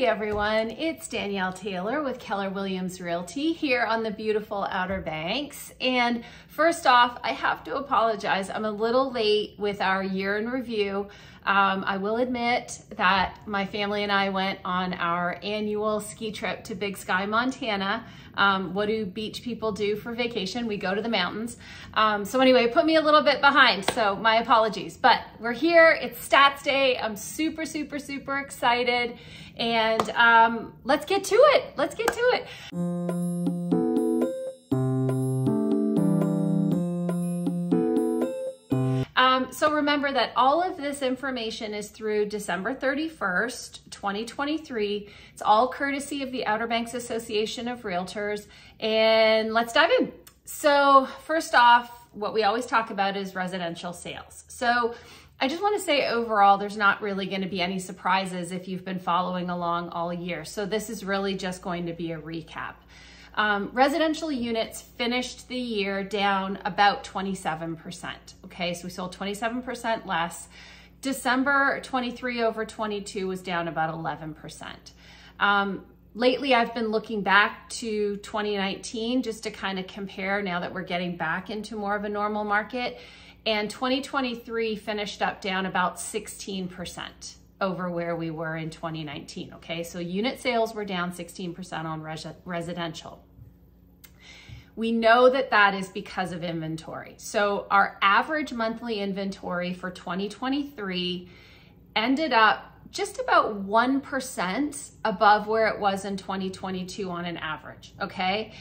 Hey everyone, it's Danielle Taylor with Keller Williams Realty here on the beautiful Outer Banks. And first off, I have to apologize. I'm a little late with our year in review. I will admit that my family and I went on our annual ski trip to Big Sky, Montana. What do beach people do for vacation? We go to the mountains. So anyway, it put me a little bit behind, so my apologies. But we're here, it's Stats Day. I'm super excited. And let's get to it. Let's get to it. So remember that all of this information is through December 31st, 2023. It's all courtesy of the Outer Banks Association of Realtors. And let's dive in. So first off, what we always talk about is residential sales. So I just want to say overall, there's not really going to be any surprises if you've been following along all year. So this is really just going to be a recap. Residential units finished the year down about 27%. Okay, so we sold 27% less. December 23 over 22 was down about 11%. Lately, I've been looking back to 2019 just to kind of compare now that we're getting back into more of a normal market. And 2023 finished up down about 16% over where we were in 2019, okay? So unit sales were down 16% on residential. We know that that is because of inventory. So our average monthly inventory for 2023 ended up just about 1% above where it was in 2022 on an average, okay?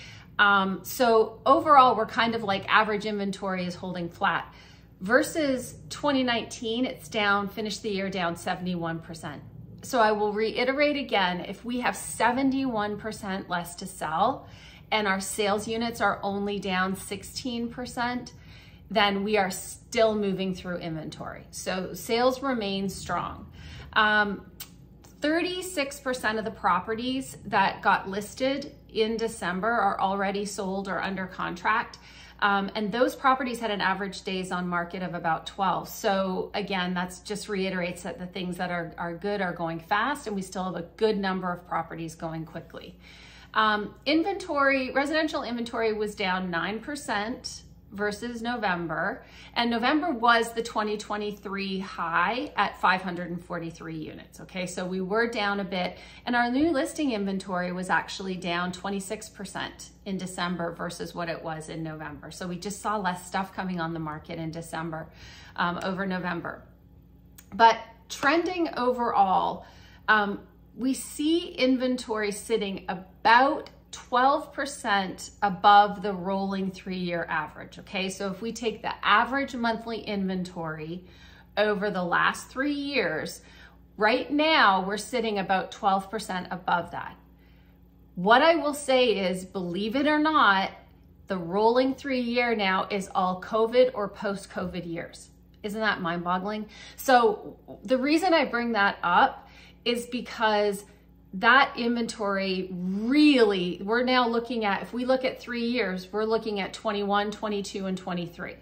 So overall, we're kind of like average inventory is holding flat. Versus 2019, it's down, finished the year down 71%. So I will reiterate again, if we have 71% less to sell and our sales units are only down 16%, then we are still moving through inventory. So sales remain strong. 36% of the properties that got listed in December are already sold or under contract. And those properties had an average days on market of about 12. So again, that's just reiterates that the things that are good are going fast, and we still have a good number of properties going quickly. Residential inventory was down 9% versus November, and November was the 2023 high at 543 units, okay? So we were down a bit, and our new listing inventory was actually down 26% in December versus what it was in November. So we just saw less stuff coming on the market in December over November. But trending overall, we see inventory sitting about 12% above the rolling 3-year average, okay? So if we take the average monthly inventory over the last 3 years, right now we're sitting about 12% above that. What I will say is, believe it or not, the rolling 3-year now is all COVID or post-COVID years. Isn't that mind-boggling? So the reason I bring that up is because that inventory really, we're now looking at, if we look at 3 years, we're looking at 21, 22, and 23.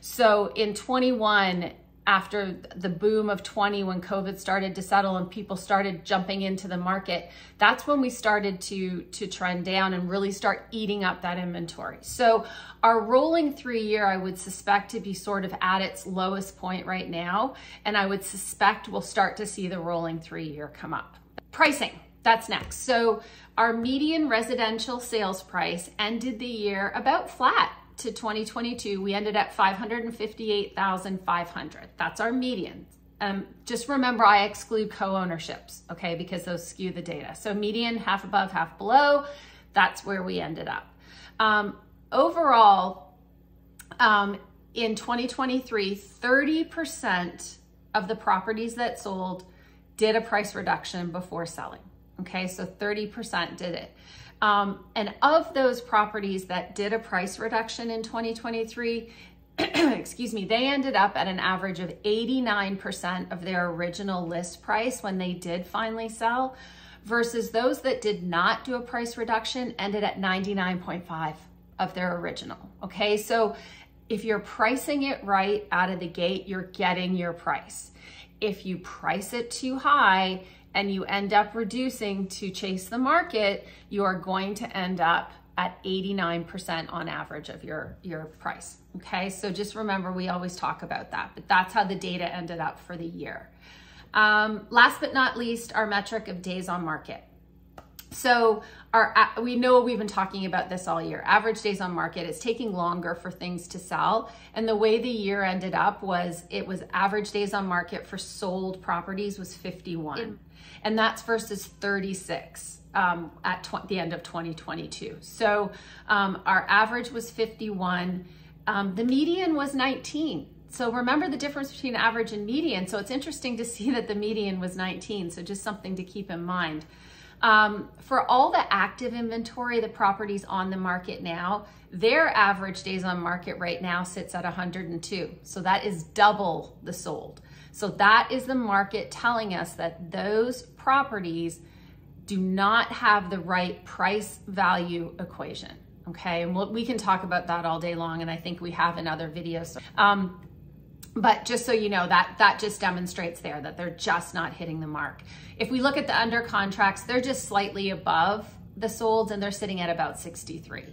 So in 21, after the boom of 20, when COVID started to settle and people started jumping into the market, that's when we started to trend down and really start eating up that inventory. So our rolling 3-year, I would suspect to be sort of at its lowest point right now. And I would suspect we'll start to see the rolling 3-year come up. Pricing. That's next. So our median residential sales price ended the year about flat to 2022. We ended at $558,500. That's our median. Just remember, I exclude co-ownerships, okay, because those skew the data. So median, half above, half below, that's where we ended up. Overall, in 2023, 30% of the properties that sold did a price reduction before selling. Okay, so 30% did it. And of those properties that did a price reduction in 2023, excuse me, they ended up at an average of 89% of their original list price when they did finally sell, versus those that did not do a price reduction ended at 99.5 of their original. Okay, so if you're pricing it right out of the gate, you're getting your price. If you price it too high and you end up reducing to chase the market, you are going to end up at 89% on average of your price, okay? So just remember, we always talk about that, but that's how the data ended up for the year. Last but not least, our metric of days on market. So we know we've been talking about this all year. Average days on market is taking longer for things to sell. And the way the year ended up was it was average days on market for sold properties was 51. And that's versus 36 at the end of 2022. So our average was 51. The median was 19. So remember the difference between average and median. So it's interesting to see that the median was 19. So just something to keep in mind. For all the active inventory, the properties on the market now, their average days on market right now sits at 102. So that is double the sold. So that is the market telling us that those properties do not have the right price value equation. Okay, and we can talk about that all day long, and I think we have in other videos. But just so you know, that just demonstrates there that they're just not hitting the mark. If we look at the under contracts, they're just slightly above the solds, and they're sitting at about 63.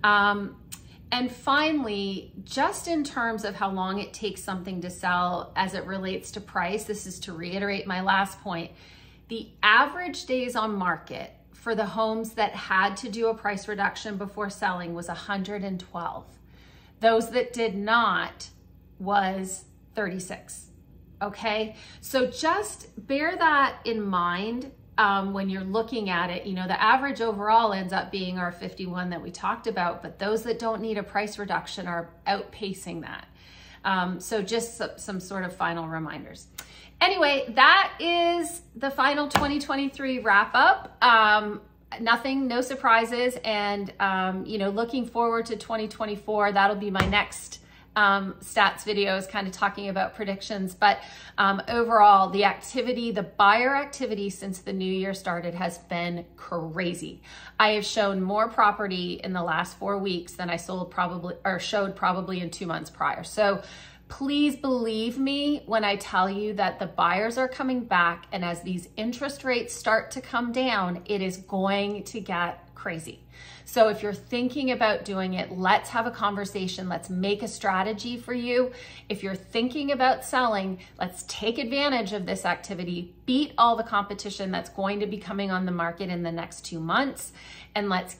And finally, just in terms of how long it takes something to sell as it relates to price, this is to reiterate my last point, the average days on market for the homes that had to do a price reduction before selling was 112. Those that did not was 36, okay? So just bear that in mind when you're looking at it. You know, the average overall ends up being our 51 that we talked about, but those that don't need a price reduction are outpacing that. So just some sort of final reminders. Anyway, that is the final 2023 wrap up. Nothing, no surprises. And, you know, looking forward to 2024, that'll be my next stats videos kind of talking about predictions. But overall, the activity, the buyer activity since the new year started has been crazy. I have shown more property in the last 4 weeks than I showed probably in 2 months prior. So please believe me when I tell you that the buyers are coming back, and as these interest rates start to come down, it is going to get crazy. So if you're thinking about doing it, let's have a conversation. Let's make a strategy for you. If you're thinking about selling, let's take advantage of this activity, beat all the competition that's going to be coming on the market in the next 2 months, and let's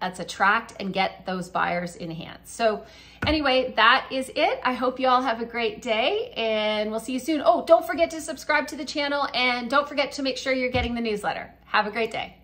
attract and get those buyers in hand. So anyway, that is it. I hope you all have a great day, and we'll see you soon. Oh, don't forget to subscribe to the channel, and don't forget to make sure you're getting the newsletter. Have a great day.